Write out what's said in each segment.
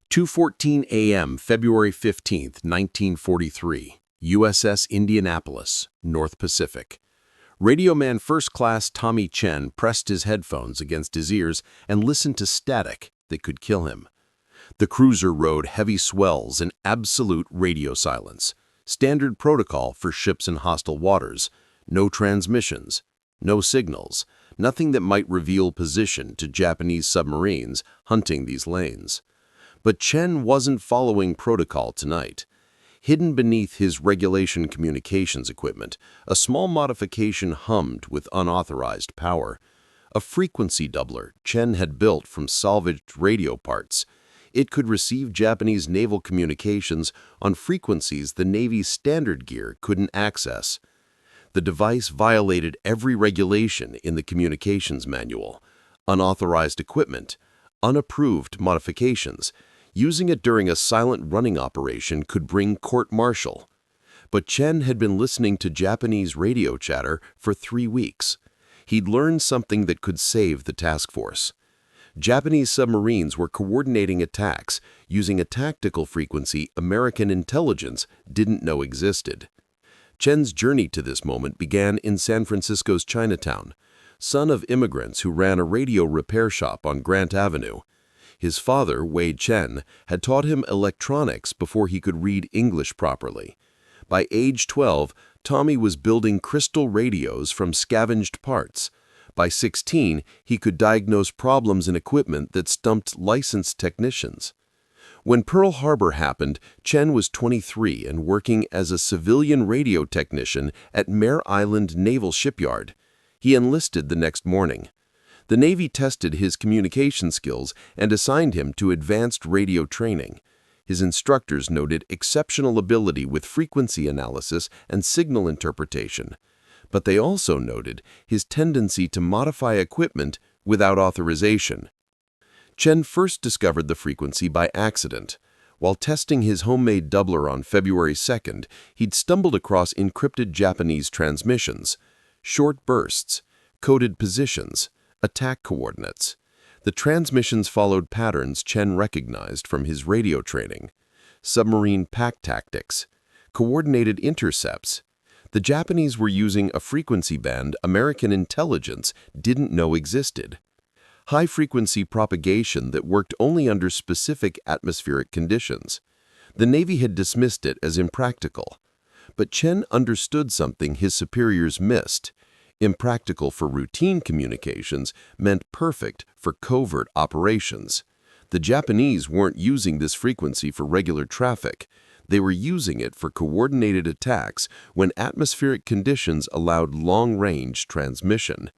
2:14 a.m., February 15, 1943, USS Indianapolis, North Pacific. Radio man First Class Tommy Chen pressed his headphones against his ears and listened to static that could kill him. The cruiser rode heavy swells in absolute radio silence, standard protocol for ships in hostile waters, no transmissions, no signals, nothing that might reveal position to Japanese submarines hunting these lanes. But Chen wasn't following protocol tonight. Hidden beneath his regulation communications equipment, a small modification hummed with unauthorized power. A frequency doubler Chen had built from salvaged radio parts. It could receive Japanese naval communications on frequencies the Navy's standard gear couldn't access. The device violated every regulation in the communications manual. Unauthorized equipment, unapproved modifications. Using it during a silent running operation could bring court-martial. But Chen had been listening to Japanese radio chatter for 3 weeks. He'd learned something that could save the task force. Japanese submarines were coordinating attacks using a tactical frequency American intelligence didn't know existed. Chen's journey to this moment began in San Francisco's Chinatown, son of immigrants who ran a radio repair shop on Grant Avenue. His father, Wei Chen, had taught him electronics before he could read English properly. By age 12, Tommy was building crystal radios from scavenged parts. By 16, he could diagnose problems in equipment that stumped licensed technicians. When Pearl Harbor happened, Chen was 23 and working as a civilian radio technician at Mare Island Naval Shipyard. He enlisted the next morning. The Navy tested his communication skills and assigned him to advanced radio training. His instructors noted exceptional ability with frequency analysis and signal interpretation. But they also noted his tendency to modify equipment without authorization. Chen first discovered the frequency by accident. While testing his homemade doubler on February 2nd, he'd stumbled across encrypted Japanese transmissions, short bursts, coded positions, attack coordinates. The transmissions followed patterns Chen recognized from his radio training. Submarine pack tactics, coordinated intercepts. The Japanese were using a frequency band American intelligence didn't know existed. High-frequency propagation that worked only under specific atmospheric conditions. The Navy had dismissed it as impractical. But Chen understood something his superiors missed. Impractical for routine communications meant perfect for covert operations. The Japanese weren't using this frequency for regular traffic. They were using it for coordinated attacks when atmospheric conditions allowed long-range transmission.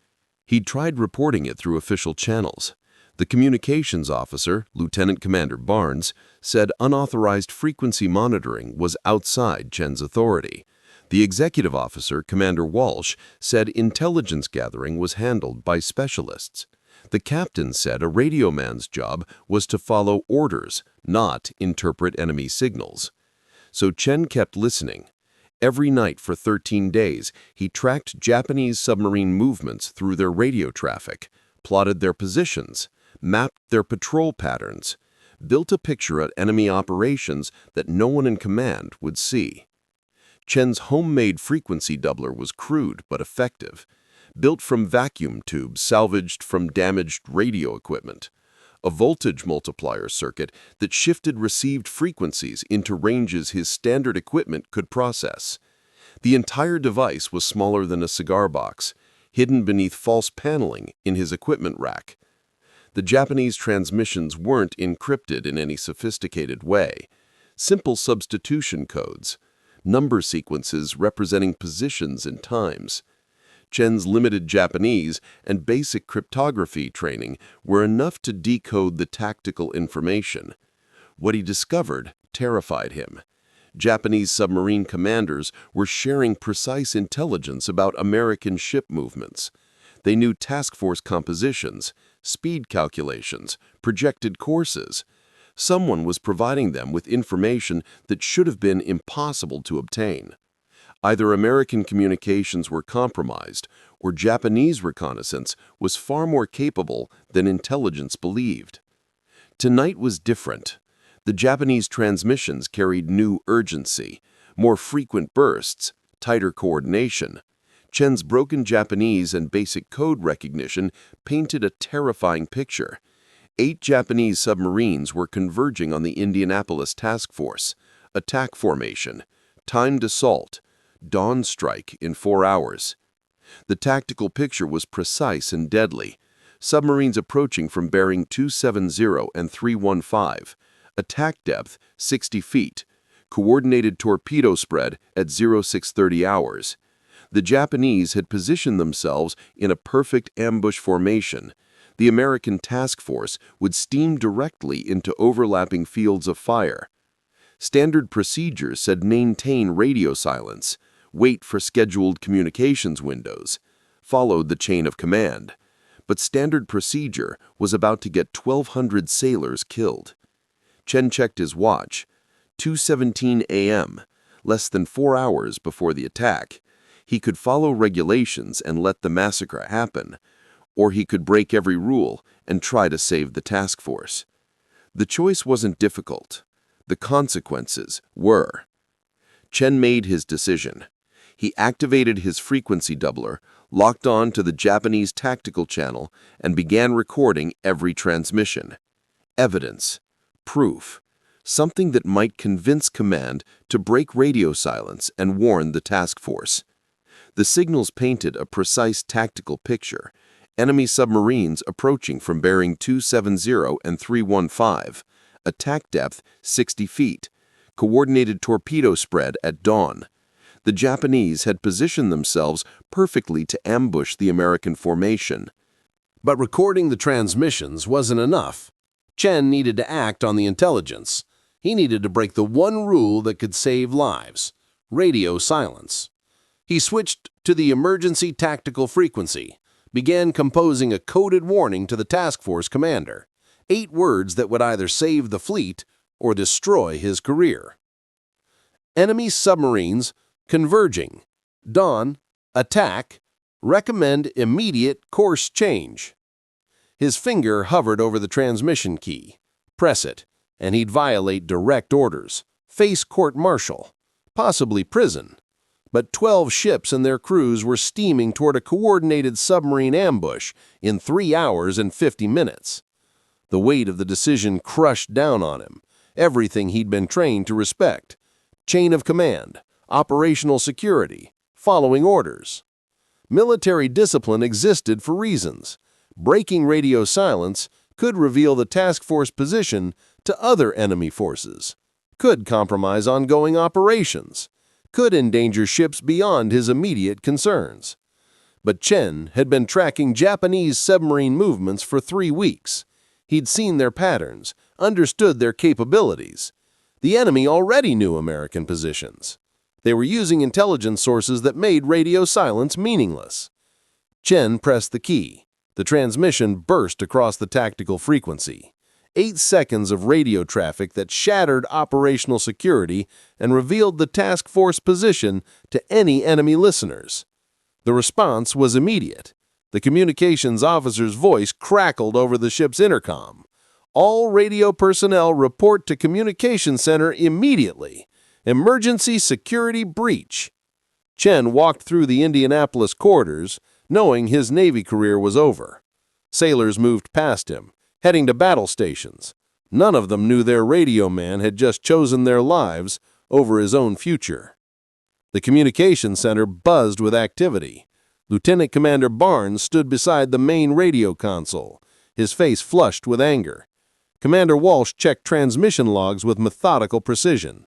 He'd tried reporting it through official channels. The communications officer, Lieutenant Commander Barnes, said unauthorized frequency monitoring was outside Chen's authority. The executive officer, Commander Walsh, said intelligence gathering was handled by specialists. The captain said a radio man's job was to follow orders, not interpret enemy signals. So Chen kept listening. Every night for 13 days, he tracked Japanese submarine movements through their radio traffic, plotted their positions, mapped their patrol patterns, built a picture of enemy operations that no one in command would see. Chen's homemade frequency doubler was crude but effective, built from vacuum tubes salvaged from damaged radio equipment, a voltage multiplier circuit that shifted received frequencies into ranges his standard equipment could process. The entire device was smaller than a cigar box, hidden beneath false paneling in his equipment rack. The Japanese transmissions weren't encrypted in any sophisticated way. Simple substitution codes, number sequences representing positions and times. Chen's limited Japanese and basic cryptography training were enough to decode the tactical information. What he discovered terrified him. Japanese submarine commanders were sharing precise intelligence about American ship movements. They knew task force compositions, speed calculations, projected courses. Someone was providing them with information that should have been impossible to obtain. Either American communications were compromised, or Japanese reconnaissance was far more capable than intelligence believed. Tonight was different. The Japanese transmissions carried new urgency, more frequent bursts, tighter coordination. Chen's broken Japanese and basic code recognition painted a terrifying picture. 8 Japanese submarines were converging on the Indianapolis task force. Attack formation, timed assault, dawn strike in 4 hours. The tactical picture was precise and deadly. Submarines approaching from bearing 270 and 315. Attack depth 60 feet. Coordinated torpedo spread at 0630 hours. The Japanese had positioned themselves in a perfect ambush formation. The American task force would steam directly into overlapping fields of fire. Standard procedures said maintain radio silence, wait for scheduled communications windows, followed the chain of command. But standard procedure was about to get 1,200 sailors killed. Chen checked his watch. 2:17 a.m., less than 4 hours before the attack. He could follow regulations and let the massacre happen, or he could break every rule and try to save the task force. The choice wasn't difficult. The consequences were. Chen made his decision. He activated his frequency doubler, locked on to the Japanese tactical channel, and began recording every transmission. Evidence, proof, something that might convince command to break radio silence and warn the task force. The signals painted a precise tactical picture. Enemy submarines approaching from bearing 270 and 315. Attack depth 60 feet. Coordinated torpedo spread at dawn. The Japanese had positioned themselves perfectly to ambush the American formation. But recording the transmissions wasn't enough. Chen needed to act on the intelligence. He needed to break the one rule that could save lives: radio silence. He switched to the emergency tactical frequency, began composing a coded warning to the task force commander, 8 words that would either save the fleet or destroy his career. Enemy submarines converging. Dawn. Attack. Recommend immediate course change. His finger hovered over the transmission key. Press it, and he'd violate direct orders, face court-martial, possibly prison. But 12 ships and their crews were steaming toward a coordinated submarine ambush in 3 hours and 50 minutes. The weight of the decision crushed down on him, everything he'd been trained to respect: chain of command, operational security, following orders. Military discipline existed for reasons. Breaking radio silence could reveal the task force position to other enemy forces, could compromise ongoing operations, could endanger ships beyond his immediate concerns. But Chen had been tracking Japanese submarine movements for 3 weeks. He'd seen their patterns, understood their capabilities. The enemy already knew American positions. They were using intelligence sources that made radio silence meaningless. Chen pressed the key. The transmission burst across the tactical frequency. 8 seconds of radio traffic that shattered operational security and revealed the task force position to any enemy listeners. The response was immediate. The communications officer's voice crackled over the ship's intercom. All radio personnel report to communications center immediately. Emergency security breach. Chen walked through the Indianapolis corridors, knowing his Navy career was over. Sailors moved past him, heading to battle stations. None of them knew their radio man had just chosen their lives over his own future. The communications center buzzed with activity. Lieutenant Commander Barnes stood beside the main radio console, his face flushed with anger. Commander Walsh checked transmission logs with methodical precision.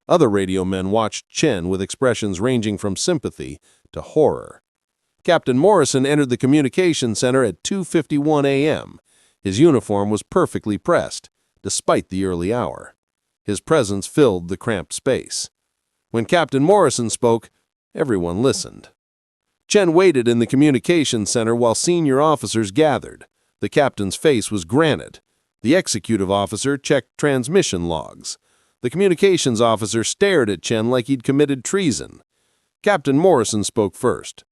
Other radio men watched Chen with expressions ranging from sympathy to horror. Captain Morrison entered the communications center at 2:51 a.m. His uniform was perfectly pressed, despite the early hour. His presence filled the cramped space. When Captain Morrison spoke, everyone listened. Chen waited in the communications center while senior officers gathered. The captain's face was granite. The executive officer checked transmission logs. The communications officer stared at Chen like he'd committed treason. Captain Morrison spoke first.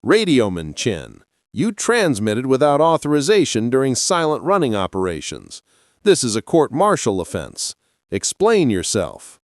"Radioman Chen, you transmitted without authorization during silent running operations. This is a court-martial offense. Explain yourself.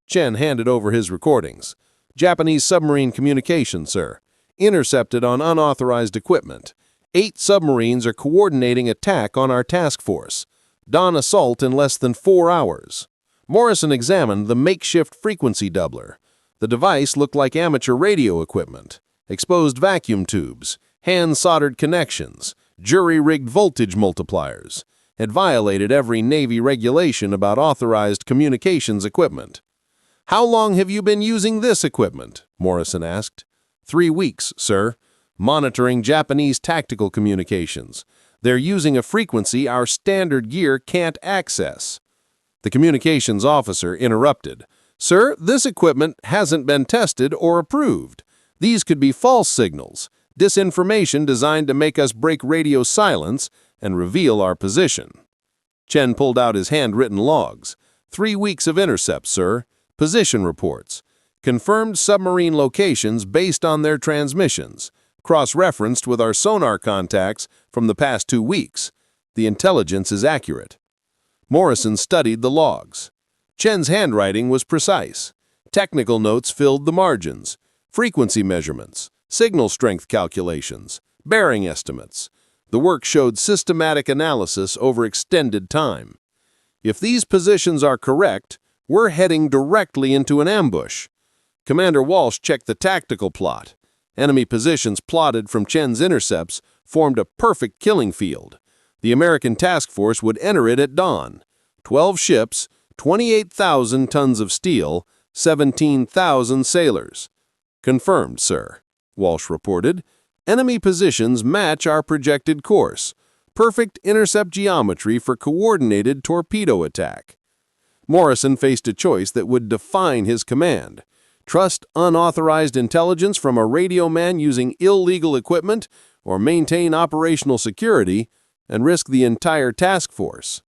Chen handed over his recordings. Japanese submarine communication, sir. Intercepted on unauthorized equipment. 8 submarines are coordinating attack on our task force. Dawn assault in less than 4 hours. Morrison examined the makeshift frequency doubler. The device looked like amateur radio equipment. Exposed vacuum tubes, hand-soldered connections, jury-rigged voltage multipliers. It violated every Navy regulation about authorized communications equipment. "How long have you been using this equipment?" Morrison asked. 3 weeks, sir. Monitoring Japanese tactical communications. They're using a frequency our standard gear can't access. The communications officer interrupted. "Sir, this equipment hasn't been tested or approved. These could be false signals, disinformation designed to make us break radio silence and reveal our position." Chen pulled out his handwritten logs. 3 weeks of intercepts, sir. Position reports. Confirmed submarine locations based on their transmissions. Cross-referenced with our sonar contacts from the past 2 weeks. The intelligence is accurate. Morrison studied the logs. Chen's handwriting was precise. Technical notes filled the margins. Frequency measurements, signal strength calculations, bearing estimates. The work showed systematic analysis over extended time. If these positions are correct, we're heading directly into an ambush. Commander Walsh checked the tactical plot. Enemy positions plotted from Chen's intercepts formed a perfect killing field. The American task force would enter it at dawn. 12 ships, 28,000 tons of steel, 17,000 sailors. "Confirmed, sir," Walsh reported. "Enemy positions match our projected course. Perfect intercept geometry for coordinated torpedo attack." Morrison faced a choice that would define his command. Trust unauthorized intelligence from a radio man using illegal equipment, or maintain operational security and risk the entire task force.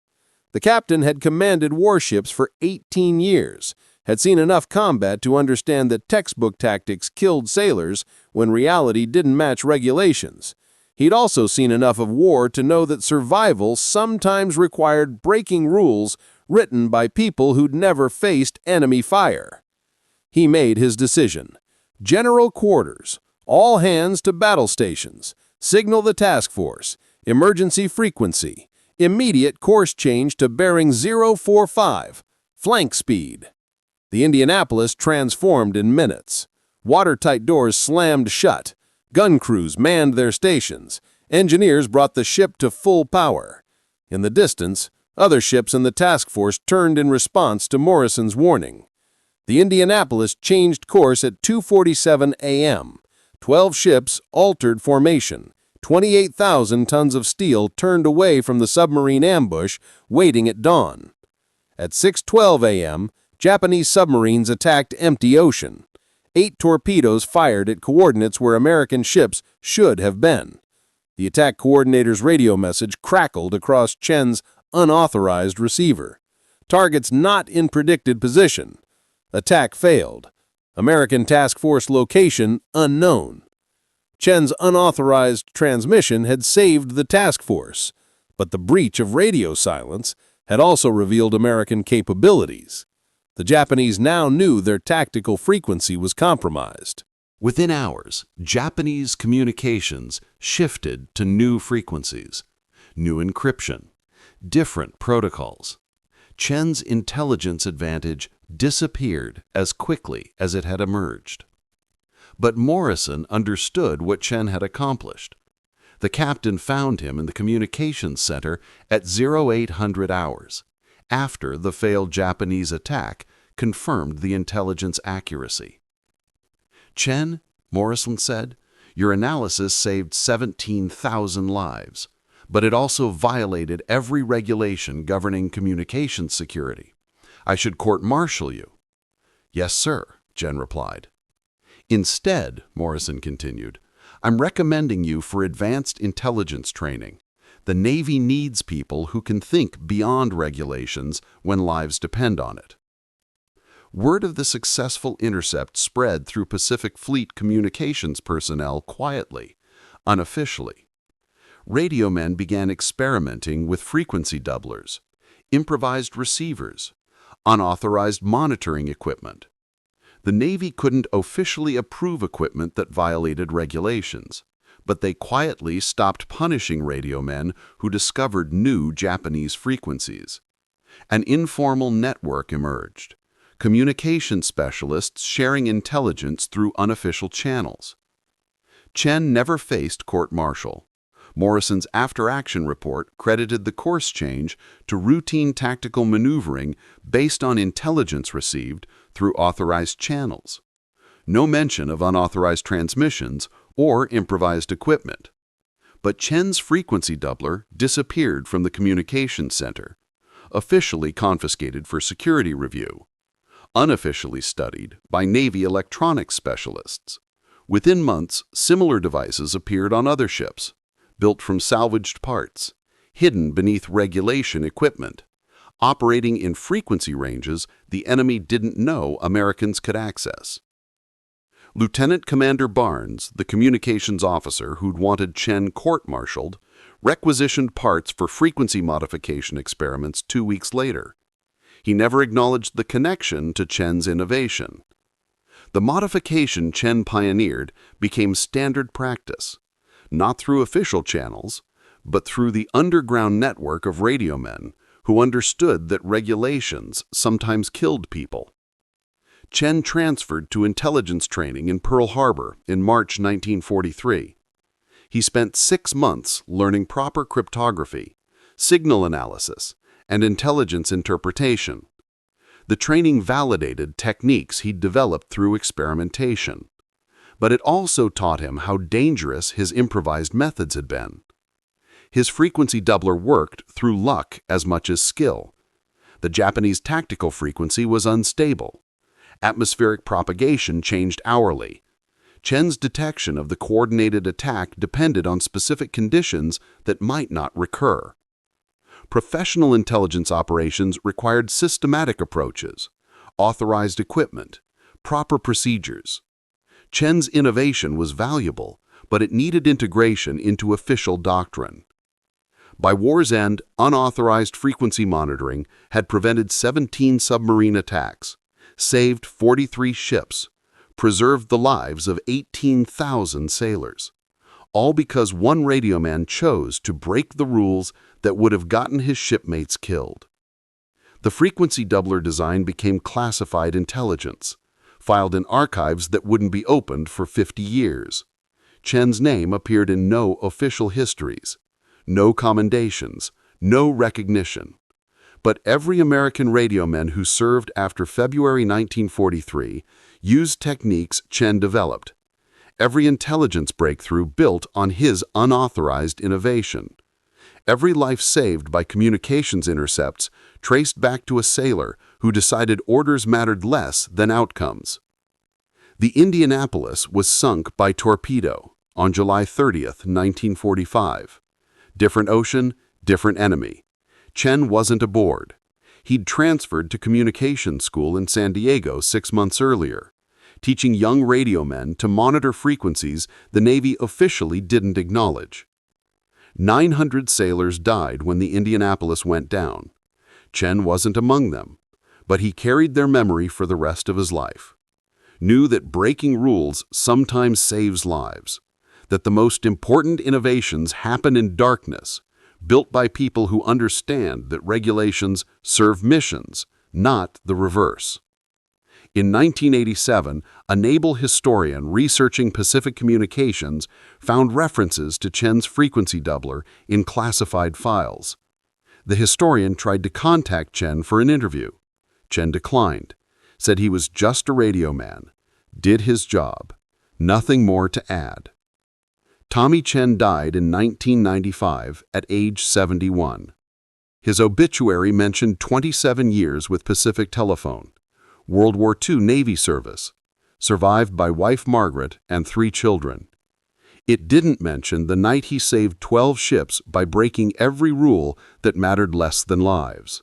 The captain had commanded warships for 18 years, had seen enough combat to understand that textbook tactics killed sailors when reality didn't match regulations. He'd also seen enough of war to know that survival sometimes required breaking rules written by people who'd never faced enemy fire. He made his decision. General quarters, all hands to battle stations, signal the task force, emergency frequency, immediate course change to bearing 045, flank speed. The Indianapolis transformed in minutes. Watertight doors slammed shut. Gun crews manned their stations. Engineers brought the ship to full power. In the distance, other ships in the task force turned in response to Morrison's warning. The Indianapolis changed course at 2:47 a.m. 12 ships altered formation. 28,000 tons of steel turned away from the submarine ambush, waiting at dawn. At 6:12 a.m., Japanese submarines attacked empty ocean. 8 torpedoes fired at coordinates where American ships should have been. The attack coordinator's radio message crackled across Chen's unauthorized receiver. Targets not in predicted position. Attack failed. American task force location unknown. Chen's unauthorized transmission had saved the task force, but the breach of radio silence had also revealed American capabilities. The Japanese now knew their tactical frequency was compromised. Within hours, Japanese communications shifted to new frequencies, new encryption, different protocols. Chen's intelligence advantage disappeared as quickly as it had emerged. But Morrison understood what Chen had accomplished. The captain found him in the communications center at 0800 hours, after the failed Japanese attack confirmed the intelligence accuracy. "Chen," Morrison said, "your analysis saved 17,000 lives, but it also violated every regulation governing communications security. I should court-martial you." "Yes, sir," Chen replied. "Instead," Morrison continued, "I'm recommending you for advanced intelligence training. The Navy needs people who can think beyond regulations when lives depend on it." Word of the successful intercept spread through Pacific Fleet communications personnel quietly, unofficially. Radio men began experimenting with frequency doublers, improvised receivers, Unauthorized monitoring equipment. The Navy couldn't officially approve equipment that violated regulations, but they quietly stopped punishing radio men who discovered new Japanese frequencies. An informal network emerged, communication specialists sharing intelligence through unofficial channels. Chen never faced court-martial. Morrison's after-action report credited the course change to routine tactical maneuvering based on intelligence received through authorized channels. No mention of unauthorized transmissions or improvised equipment. But Chen's frequency doubler disappeared from the communications center, officially confiscated for security review, unofficially studied by Navy electronics specialists. Within months, similar devices appeared on other ships, built from salvaged parts, hidden beneath regulation equipment, operating in frequency ranges the enemy didn't know Americans could access. Lieutenant Commander Barnes, the communications officer who'd wanted Chen court-martialed, requisitioned parts for frequency modification experiments 2 weeks later. He never acknowledged the connection to Chen's innovation. The modification Chen pioneered became standard practice, not through official channels, but through the underground network of radio men who understood that regulations sometimes killed people. Chen transferred to intelligence training in Pearl Harbor in March 1943. He spent 6 months learning proper cryptography, signal analysis, and intelligence interpretation. The training validated techniques he'd developed through experimentation, but it also taught him how dangerous his improvised methods had been. His frequency doubler worked through luck as much as skill. The Japanese tactical frequency was unstable. Atmospheric propagation changed hourly. Chen's detection of the coordinated attack depended on specific conditions that might not recur. Professional intelligence operations required systematic approaches, authorized equipment, proper procedures. Chen's innovation was valuable, but it needed integration into official doctrine. By war's end, unauthorized frequency monitoring had prevented 17 submarine attacks, saved 43 ships, preserved the lives of 18,000 sailors, all because one radio man chose to break the rules that would have gotten his shipmates killed. The frequency doubler design became classified intelligence, filed in archives that wouldn't be opened for 50 years. Chen's name appeared in no official histories, no commendations, no recognition. But every American radioman who served after February 1943 used techniques Chen developed. Every intelligence breakthrough built on his unauthorized innovation. Every life saved by communications intercepts traced back to a sailor who decided orders mattered less than outcomes. The Indianapolis was sunk by torpedo on July 30th, 1945. Different ocean, different enemy. Chen wasn't aboard. He'd transferred to communications school in San Diego 6 months earlier, teaching young radio men to monitor frequencies the Navy officially didn't acknowledge. 900 sailors died when the Indianapolis went down. Chen wasn't among them, but he carried their memory for the rest of his life. Knew that breaking rules sometimes saves lives, that the most important innovations happen in darkness, built by people who understand that regulations serve missions, not the reverse. In 1987, a naval historian researching Pacific communications found references to Chen's frequency doubler in classified files. The historian tried to contact Chen for an interview. Chen declined, said he was just a radio man, did his job, nothing more to add. Tommy Chen died in 1995 at age 71. His obituary mentioned 27 years with Pacific Telephone, World War II Navy service, survived by wife Margaret and 3 children. It didn't mention the night he saved 12 ships by breaking every rule that mattered less than lives.